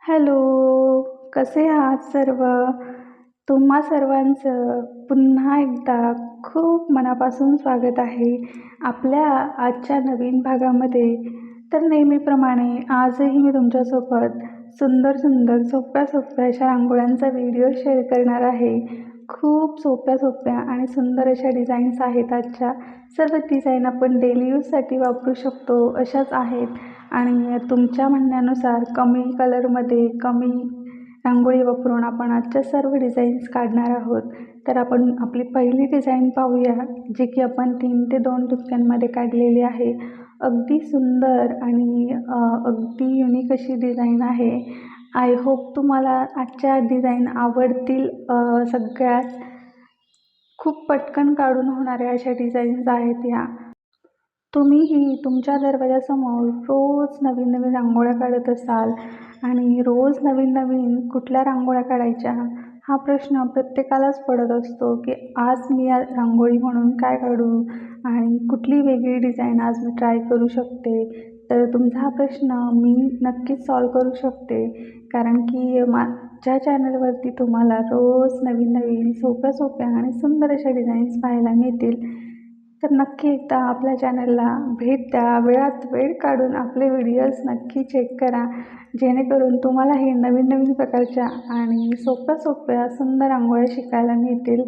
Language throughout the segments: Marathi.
हॅलो, कसे आहात सर्व? तुम्हा सर्वांचं पुन्हा एकदा खूप मनापासून स्वागत आहे आपल्या आजच्या नवीन भागामध्ये. तर नेहमीप्रमाणे आजही मी तुमच्यासोबत सुंदर सुंदर सोप्या सोप्या अशा रांगोळ्यांचा व्हिडिओ शेअर करणार आहे. खूप सोप्या सोप्या आणि सुंदर अशा डिझाईन्स आहेत आजच्या. सर्व डिझाईन आपण डेली यूजसाठी वापरू शकतो अशाच आहेत. आणि तुमच्या म्हणण्यानुसार कमी कलरमध्ये कमी रांगोळी वापरून आपण आजच्या सर्व डिझाईन्स काढणार आहोत. तर आपण आपली पहिली डिझाईन पाहूया, जी की आपण 3 ते 2 ठिपक्यांमध्ये काढलेली आहे. अगदी सुंदर आणि अगदी युनिक अशी डिझाईन आहे. आय होप तुम्हाला आजच्या डिझाईन आवडतील. सगळ्यात खूप पटकन काढून होणाऱ्या अशा डिझाईन्स आहेत ह्या. तुम्हीही तुमच्या दरवाजासमोर रोज नवीन नवीन रांगोळ्या काढत असाल आणि रोज नवीन नवीन कुठल्या रांगोळ्या काढायच्या हा प्रश्न प्रत्येकालाच पडत असतो की आज मी या रांगोळी म्हणून काय काढू आणि कुठली वेगळी डिझाईन आज मी ट्राय करू शकते. तर तुमचा हा प्रश्न मी नक्कीच सॉल्व करू शकते, कारण की माझ्या चॅनलवरती तुम्हाला रोज नवीन नवीन सोप्या सोप्या आणि सुंदर अशा डिझाईन्स पाहायला मिळतील. तर नक्की एकदा आपल्या चॅनलला भेट द्या. वेळात वेळ काढून आपले व्हिडिओज नक्की चेक करा, जेणेकरून तुम्हाला हे नवीन नवीन प्रकारच्या आणि सोप्या सोप्या सुंदर रांगोळ्या शिकायला मिळतील.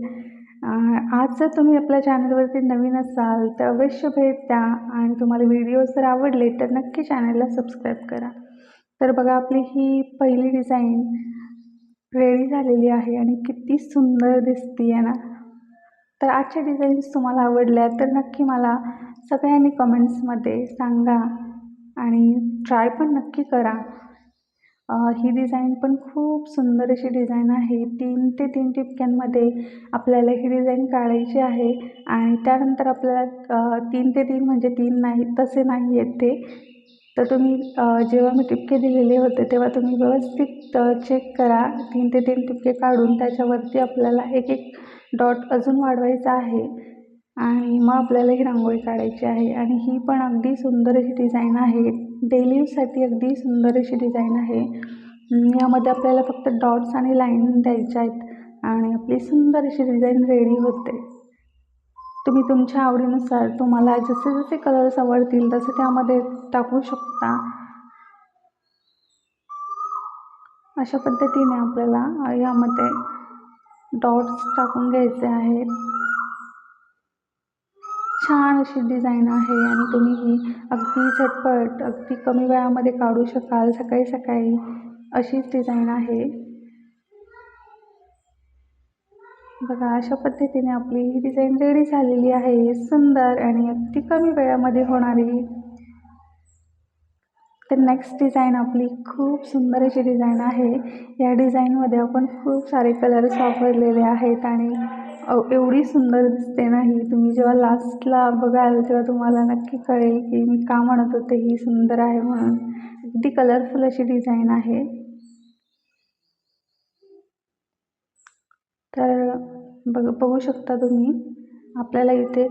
आज जर तुम्ही आपल्या चॅनलवरती नवीन असाल तर अवश्य भेट द्या आणि तुम्हाला व्हिडिओज जर आवडले तर नक्की चॅनलला सबस्क्राईब करा. तर बघा, आपली ही पहिली डिझाईन रेडी झालेली आहे आणि किती सुंदर दिसते आहे ना. तर आजच्या डिझाईन्स तुम्हाला आवडल्या तर नक्की मला सगळ्यांनी कमेंट्समध्ये सांगा आणि ट्राय पण नक्की करा. ही डिझाईन पण खूप सुंदर अशी डिझाईन आहे. 3 ते 3 ठिपक्यांमध्ये आपल्याला ही डिझाईन काढायची आहे आणि त्यानंतर आपल्याला 3 ते 3 म्हणजे 3 नाही, तसे नाही आहेत ते. तर तुम्ही जेव्हा मी ठिपके दिलेले होते तेव्हा तुम्ही व्यवस्थित चेक करा. 3 ते 3 ठिपके काढून त्याच्यावरती आपल्याला एक एक डॉट अजून वाढवायचा आहे आणि मग आपल्याला ही रांगोळी काढायची आहे. आणि ही पण अगदी सुंदर अशी डिझाईन आहे. डेली यूजसाठी अगदी सुंदर अशी डिझाईन आहे. यामध्ये आपल्याला फक्त डॉट्स आणि लाईन द्यायच्या आहेत आणि आपली सुंदर अशी डिझाईन रेडी होते. तुम्ही तुमच्या आवडीनुसार तुम्हाला जसे जसे कलर्स आवडतील तसे त्यामध्ये टाकू शकता. अशा पद्धतीने आपल्याला यामध्ये डॉट्स टाकून घ्यायचे आहेत. छान अशी डिझाईन आहे आणि तुम्ही ही अगदी झटपट अगदी कमी वेळामध्ये काढू शकाल. सकाळी सकाळी अशीच डिझाईन आहे. बघा, अशा पद्धतीने आपली ही डिझाईन रेडी झालेली आहे. सुंदर आणि अगदी कमी वेळामध्ये होणारी. तर नेक्स्ट डिझाईन आपली खूप सुंदर अशी डिझाईन आहे. या डिझाईनमध्ये आपण खूप सारे कलर्स वापरलेले आहेत आणि एवढी सुंदर दिसते नाही. तुम्ही जेव्हा लास्टला बघाल तेव्हा तुम्हाला नक्की कळेल की मी का म्हणत होते ही सुंदर आहे म्हणून. अगदी कलरफुल अशी डिझाईन आहे. तर बघू शकता तुम्ही, आपल्याला इथे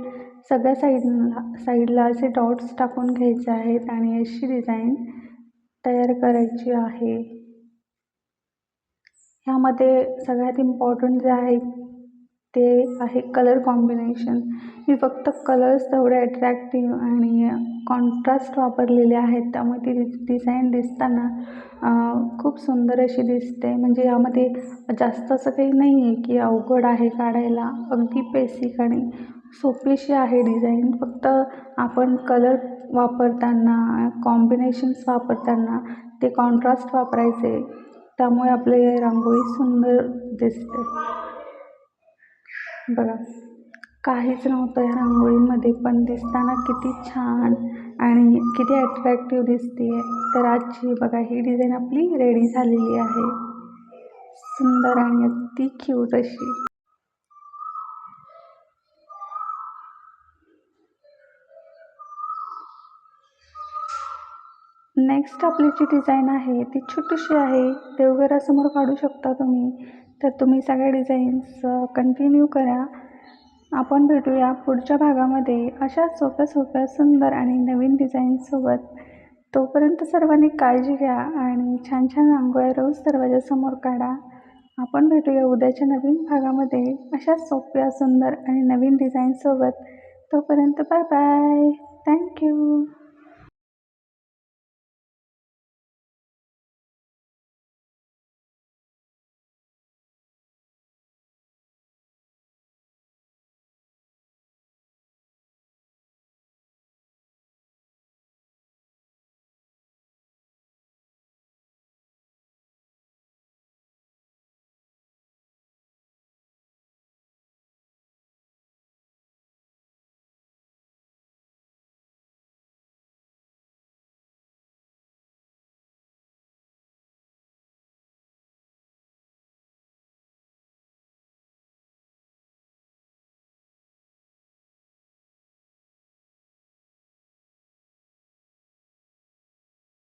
सगळ्या साईडला असे डॉट्स टाकून घ्यायचे आहेत आणि अशी डिझाईन तयार करायची आहे. ह्यामध्ये सगळ्यात इम्पॉर्टंट जे आहे ते आहे कलर कॉम्बिनेशन. मी फक्त कलर्स तेवढे अट्रॅक्टिव्ह आणि कॉन्ट्रास्ट वापरलेले आहेत, त्यामुळे ती डिझाईन दिसताना खूप सुंदर अशी दिसते. म्हणजे यामध्ये जास्त असं काही नाही आहे की अवघड आहे काढायला. अगदी बेसिक आणि सोपीशी आहे डिझाईन. फक्त आपण कलर वापरताना, कॉम्बिनेशन्स वापरताना ते कॉन्ट्रास्ट वापरायचे, त्यामुळे आपली रांगोळी सुंदर दिसते. बघा, काहीच नव्हतं या रांगोळीमध्ये पण दिसताना किती छान आणि किती अट्रॅक्टिव्ह दिसते. तर आजची बघा ही डिझाईन आपली रेडी झालेली आहे. सुंदर आणि अगदी क्यूट अशी. नेक्स्ट आपली जी डिझाईन आहे ती छोटीशी आहे. देवघरासमोर काढू शकता तुम्ही. तर तुम्ही सगळ्या डिझाईन्स कंटिन्यू करा. आपण भेटूया पुढच्या भागामध्ये अशा सोप्या सोप्या सुंदर आणि नवीन डिझाईन्ससोबत. तोपर्यंत सर्वांनी काळजी घ्या आणि छान छान रांगोळ्या रोज दरवाजासमोर काढा. आपण भेटूया उद्याच्या नवीन भागामध्ये अशाच सोप्या, सुंदर आणि नवीन डिझाईनसोबत. तोपर्यंत बाय बाय. थँक्यू.